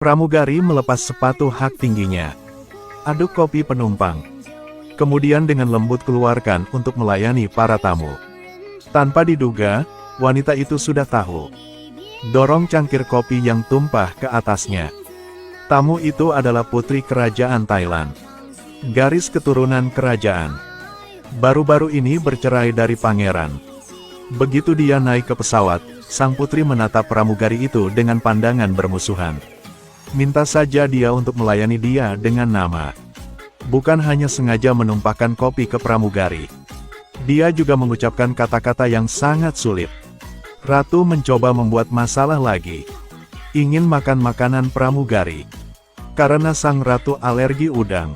Pramugari melepas sepatu hak tingginya. Aduk kopi penumpang. Kemudian dengan lembut keluarkan untuk melayani para tamu. Tanpa diduga, wanita itu sudah tahu. Dorong cangkir kopi yang tumpah ke atasnya. Tamu itu adalah putri kerajaan Thailand. Garis keturunan kerajaan. Baru-baru ini bercerai dari pangeran. Begitu dia naik ke pesawat, sang putri menatap pramugari itu dengan pandangan bermusuhan. Minta saja dia untuk melayani dia dengan nama. Bukan hanya sengaja menumpahkan kopi ke pramugari. Dia juga mengucapkan kata-kata yang sangat sulit. Ratu mencoba membuat masalah lagi. Ingin makan makanan pramugari. Karena sang ratu alergi udang.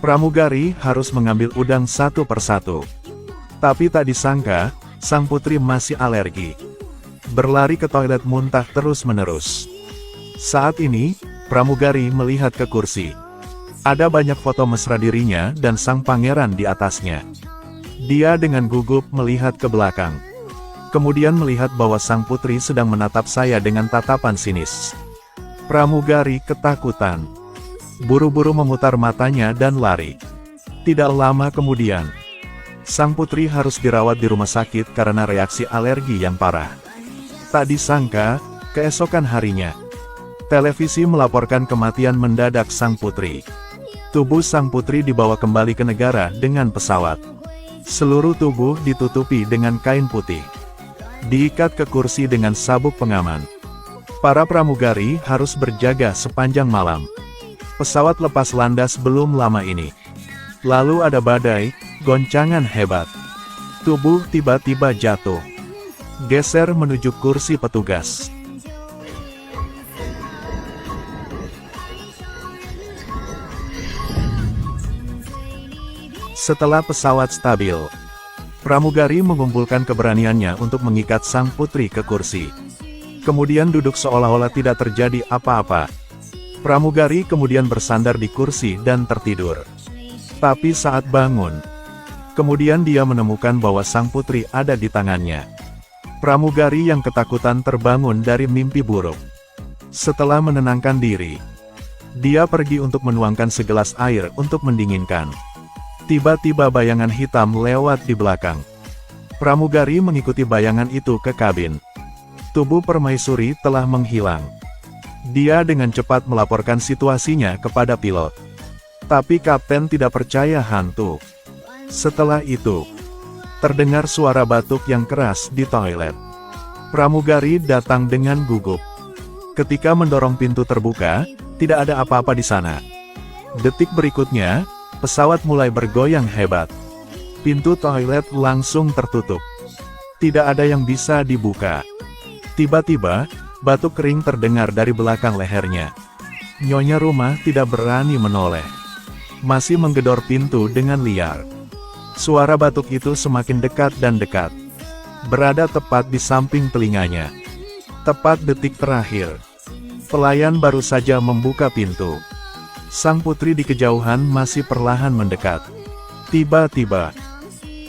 Pramugari harus mengambil udang satu persatu. Tapi tak disangka, sang putri masih alergi. Berlari ke toilet muntah terus-menerus. Saat ini, pramugari melihat ke kursi. Ada banyak foto mesra dirinya dan sang pangeran di atasnya. Dia dengan gugup melihat ke belakang. Kemudian melihat bahwa sang putri sedang menatap saya dengan tatapan sinis. Pramugari ketakutan. Buru-buru memutar matanya dan lari. Tidak lama kemudian, sang putri harus dirawat di rumah sakit karena reaksi alergi yang parah. Tak disangka, keesokan harinya, televisi melaporkan kematian mendadak sang putri. Tubuh sang putri dibawa kembali ke negara dengan pesawat. Seluruh tubuh ditutupi dengan kain putih. Diikat ke kursi dengan sabuk pengaman. Para pramugari harus berjaga sepanjang malam. Pesawat lepas landas belum lama ini. Lalu ada badai, goncangan hebat. Tubuh tiba-tiba jatuh. Geser menuju kursi petugas. Setelah pesawat stabil, pramugari mengumpulkan keberaniannya untuk mengikat sang putri ke kursi. Kemudian duduk seolah-olah tidak terjadi apa-apa. Pramugari kemudian bersandar di kursi dan tertidur. Tapi saat bangun, kemudian dia menemukan bahwa sang putri ada di tangannya. Pramugari yang ketakutan terbangun dari mimpi buruk. Setelah menenangkan diri, dia pergi untuk menuangkan segelas air untuk mendinginkan. Tiba-tiba bayangan hitam lewat di belakang. Pramugari mengikuti bayangan itu ke kabin. Tubuh permaisuri telah menghilang. Dia dengan cepat melaporkan situasinya kepada pilot. Tapi kapten tidak percaya hantu. Setelah itu, terdengar suara batuk yang keras di toilet. Pramugari datang dengan gugup. Ketika mendorong pintu terbuka, tidak ada apa-apa di sana. Detik berikutnya, pesawat mulai bergoyang hebat. Pintu toilet langsung tertutup. Tidak ada yang bisa dibuka. Tiba-tiba, batuk kering terdengar dari belakang lehernya. Nyonya rumah tidak berani menoleh. Masih menggedor pintu dengan liar. Suara batuk itu semakin dekat dan dekat. Berada tepat di samping telinganya. Tepat detik terakhir, pelayan baru saja membuka pintu. Sang putri di kejauhan masih perlahan mendekat. Tiba-tiba,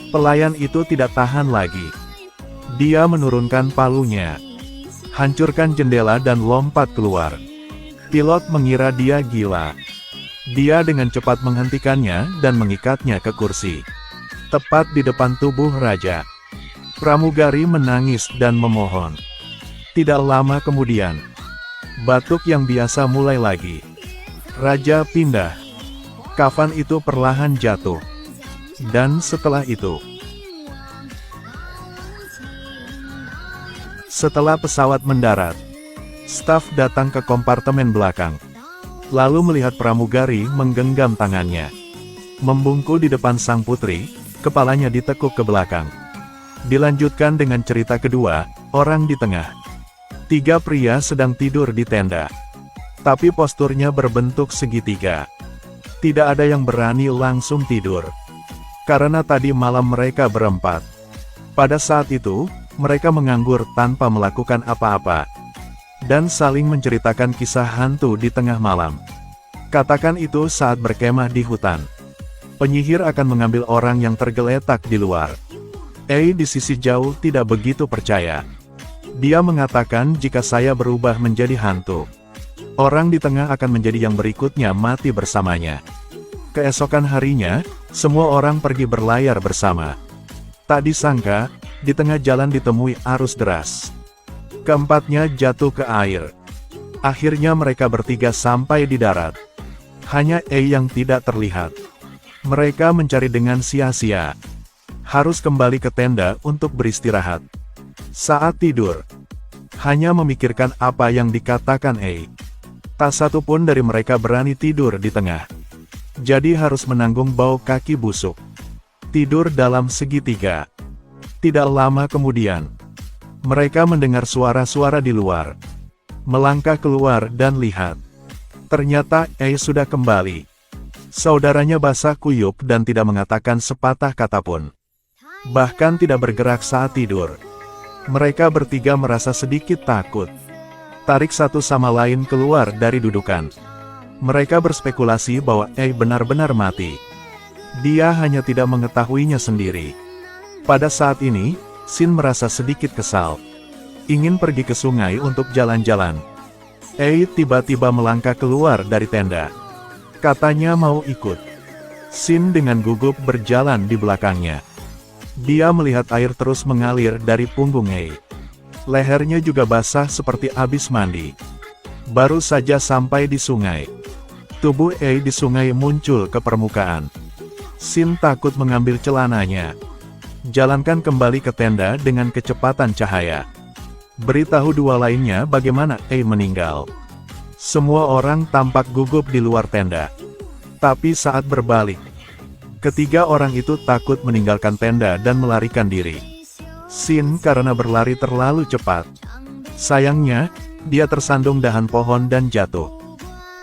pelayan itu tidak tahan lagi. Dia menurunkan palunya, hancurkan jendela dan lompat keluar. Pilot mengira dia gila. Dia dengan cepat menghentikannya dan mengikatnya ke kursi. Tepat di depan tubuh raja. Pramugari menangis dan memohon. Tidak lama kemudian, batuk yang biasa mulai lagi. Raja pindah. Kafan itu perlahan jatuh. Dan setelah itu, setelah pesawat mendarat, staf datang ke kompartemen belakang. Lalu melihat pramugari menggenggam tangannya. Membungkul di depan sang putri, kepalanya ditekuk ke belakang. Dilanjutkan dengan cerita kedua, orang di tengah. 3 pria sedang tidur di tenda. Tapi posturnya berbentuk segitiga. Tidak ada yang berani langsung tidur. Karena tadi malam mereka berempat. Pada saat itu, mereka menganggur tanpa melakukan apa-apa. Dan saling menceritakan kisah hantu di tengah malam. Katakan itu saat berkemah di hutan. Penyihir akan mengambil orang yang tergeletak di luar. Di sisi jauh tidak begitu percaya. Dia mengatakan jika saya berubah menjadi hantu, Orang di tengah akan menjadi yang berikutnya mati bersamanya. Keesokan harinya, semua orang pergi berlayar bersama. Tak disangka, di tengah jalan ditemui arus deras. Keempatnya jatuh ke air. Akhirnya mereka bertiga sampai di darat. Hanya E yang tidak terlihat. Mereka mencari dengan sia-sia. Harus kembali ke tenda untuk beristirahat. Saat tidur, hanya memikirkan apa yang dikatakan E. Tak satu pun dari mereka berani tidur di tengah. Jadi harus menanggung bau kaki busuk. Tidur dalam segitiga. Tidak lama kemudian, mereka mendengar suara-suara di luar. Melangkah keluar dan lihat. Ternyata E sudah kembali. Saudaranya basah kuyup dan tidak mengatakan sepatah kata pun. Bahkan tidak bergerak saat tidur. Mereka bertiga merasa sedikit takut. Tarik satu sama lain keluar dari dudukan. Mereka berspekulasi bahwa E benar-benar mati. Dia hanya tidak mengetahuinya sendiri. Pada saat ini, Shin merasa sedikit kesal. Ingin pergi ke sungai untuk jalan-jalan. E tiba-tiba melangkah keluar dari tenda. Katanya mau ikut. Shin dengan gugup berjalan di belakangnya. Dia melihat air terus mengalir dari punggung E. Lehernya juga basah seperti habis mandi. Baru saja sampai di sungai. Tubuh E di sungai muncul ke permukaan. Shin takut mengambil celananya. Jalankan kembali ke tenda dengan kecepatan cahaya. Beritahu dua lainnya bagaimana E meninggal. Semua orang tampak gugup di luar tenda. Tapi saat berbalik, ketiga orang itu takut meninggalkan tenda dan melarikan diri. Shin karena berlari terlalu cepat. Sayangnya, dia tersandung dahan pohon dan jatuh.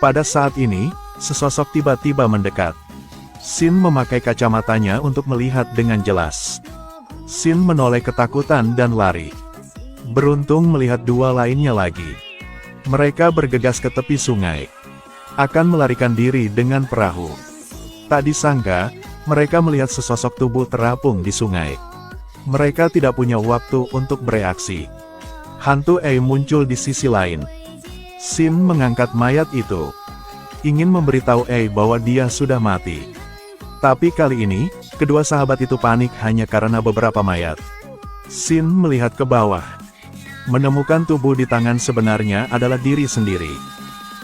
Pada saat ini, sesosok tiba-tiba mendekat. Shin memakai kacamatanya untuk melihat dengan jelas. Shin menoleh ketakutan dan lari. Beruntung melihat dua lainnya lagi. Mereka bergegas ke tepi sungai. Akan melarikan diri dengan perahu. Tak disangka, mereka melihat sesosok tubuh terapung di sungai. Mereka tidak punya waktu untuk bereaksi. Hantu E muncul di sisi lain. Shin mengangkat mayat itu. Ingin memberitahu E bahwa dia sudah mati. Tapi kali ini, kedua sahabat itu panik hanya karena beberapa mayat. Shin melihat ke bawah. Menemukan tubuh di tangan sebenarnya adalah diri sendiri.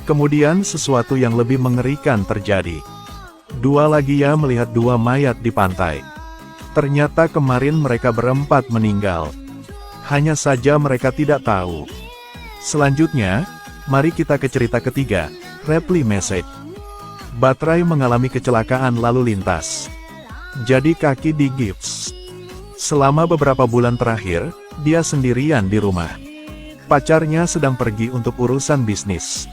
Kemudian sesuatu yang lebih mengerikan terjadi. Dua lagi ya melihat dua mayat di pantai. Ternyata kemarin mereka berempat meninggal. Hanya saja mereka tidak tahu. Selanjutnya, mari kita ke cerita ketiga, Reply Message. Baterai mengalami kecelakaan lalu lintas. Jadi kaki digips. Selama beberapa bulan terakhir, dia sendirian di rumah. Pacarnya sedang pergi untuk urusan bisnis.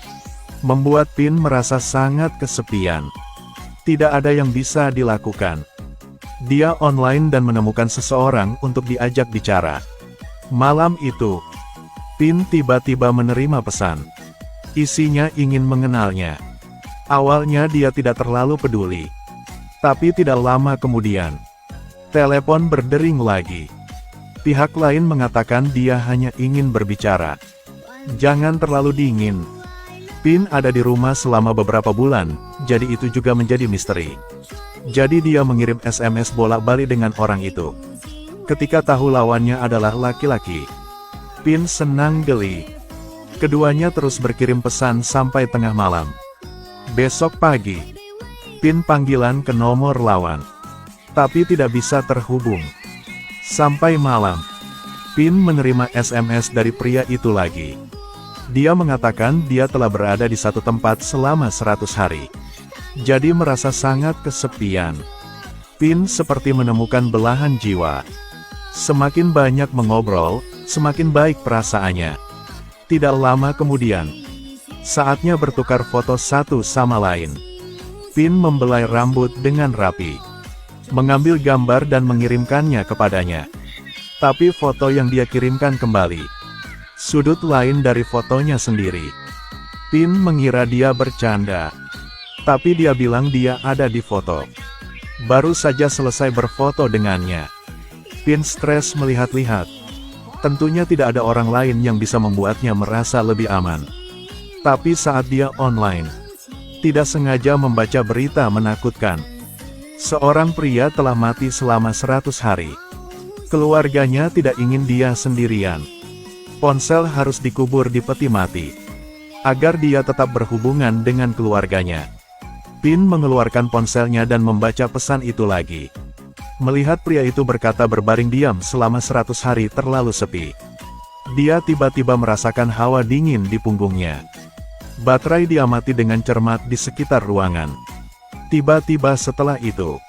Membuat Pin merasa sangat kesepian. Tidak ada yang bisa dilakukan. Dia online dan menemukan seseorang untuk diajak bicara. Malam itu, Pin tiba-tiba menerima pesan. Isinya ingin mengenalnya. Awalnya dia tidak terlalu peduli. Tapi tidak lama kemudian, telepon berdering lagi. Pihak lain mengatakan dia hanya ingin berbicara. Jangan terlalu dingin. Pin ada di rumah selama beberapa bulan, jadi itu juga menjadi misteri. Jadi dia mengirim SMS bolak-balik dengan orang itu. Ketika tahu lawannya adalah laki-laki, Pin senang geli. Keduanya terus berkirim pesan sampai tengah malam. Besok pagi, Pin panggilan ke nomor lawan. Tapi tidak bisa terhubung. Sampai malam, Pin menerima SMS dari pria itu lagi. Dia mengatakan dia telah berada di satu tempat selama 100 hari. Jadi merasa sangat kesepian. Pin seperti menemukan belahan jiwa. Semakin banyak mengobrol, semakin baik perasaannya. Tidak lama kemudian, saatnya bertukar foto satu sama lain. Pin membelai rambut dengan rapi. Mengambil gambar dan mengirimkannya kepadanya. Tapi foto yang dia kirimkan kembali. Sudut lain dari fotonya sendiri. Pin mengira dia bercanda. Tapi dia bilang dia ada di foto. Baru saja selesai berfoto dengannya. Pin stres melihat-lihat. Tentunya tidak ada orang lain yang bisa membuatnya merasa lebih aman. Tapi saat dia online, tidak sengaja membaca berita menakutkan. Seorang pria telah mati selama 100 hari. Keluarganya tidak ingin dia sendirian. Ponsel harus dikubur di peti mati, agar dia tetap berhubungan dengan keluarganya. Pin mengeluarkan ponselnya dan membaca pesan itu lagi. Melihat pria itu berkata berbaring diam selama 100 hari terlalu sepi. Dia tiba-tiba merasakan hawa dingin di punggungnya. Baterai diamati dengan cermat di sekitar ruangan. Tiba-tiba setelah itu,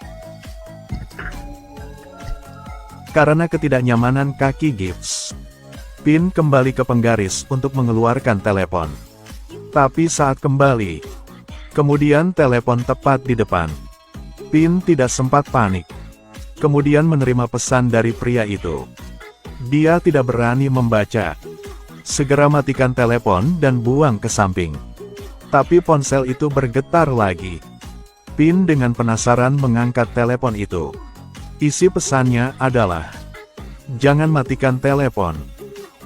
karena ketidaknyamanan kaki gips, Pin kembali ke penggaris untuk mengeluarkan telepon. Tapi saat kembali, kemudian telepon tepat di depan. Pin tidak sempat panik. Kemudian menerima pesan dari pria itu. Dia tidak berani membaca. Segera matikan telepon dan buang ke samping. Tapi ponsel itu bergetar lagi. Pin dengan penasaran mengangkat telepon itu. Isi pesannya adalah, "Jangan matikan telepon."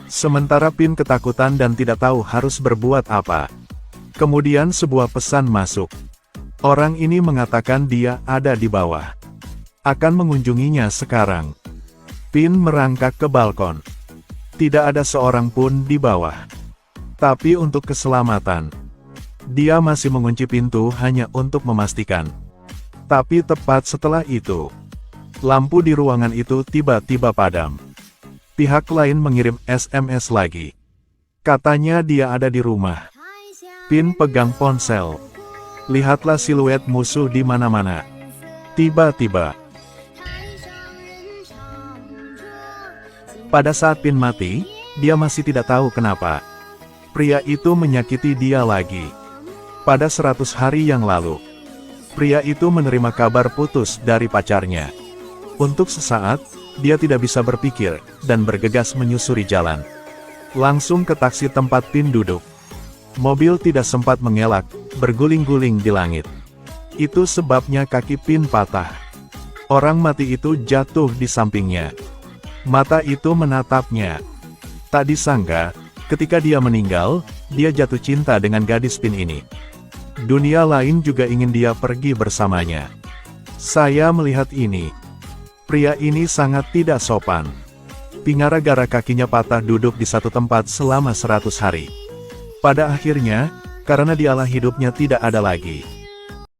Sementara Pin ketakutan dan tidak tahu harus berbuat apa. Kemudian sebuah pesan masuk. Orang ini mengatakan dia ada di bawah. Akan mengunjunginya sekarang. Pin merangkak ke balkon. Tidak ada seorang pun di bawah. Tapi untuk keselamatan, dia masih mengunci pintu hanya untuk memastikan. Tapi tepat setelah itu, lampu di ruangan itu tiba-tiba padam. Pihak lain mengirim SMS lagi. Katanya dia ada di rumah. Pin pegang ponsel. Lihatlah siluet musuh di mana-mana. Tiba-tiba, pada saat Pin mati, dia masih tidak tahu kenapa. Pria itu menyakiti dia lagi. Pada 100 hari yang lalu, pria itu menerima kabar putus dari pacarnya. Untuk sesaat, dia tidak bisa berpikir, dan bergegas menyusuri jalan. Langsung ke taksi tempat Pin duduk. Mobil tidak sempat mengelak, berguling-guling di langit. Itu sebabnya kaki Pin patah. Orang mati itu jatuh di sampingnya. Mata itu menatapnya. Tak disangka, ketika dia meninggal, dia jatuh cinta dengan gadis Pin ini. Dunia lain juga ingin dia pergi bersamanya. Saya melihat ini. Pria ini sangat tidak sopan. Gara-gara kakinya patah duduk di satu tempat selama 100 hari. Pada akhirnya, karena dialah hidupnya tidak ada lagi.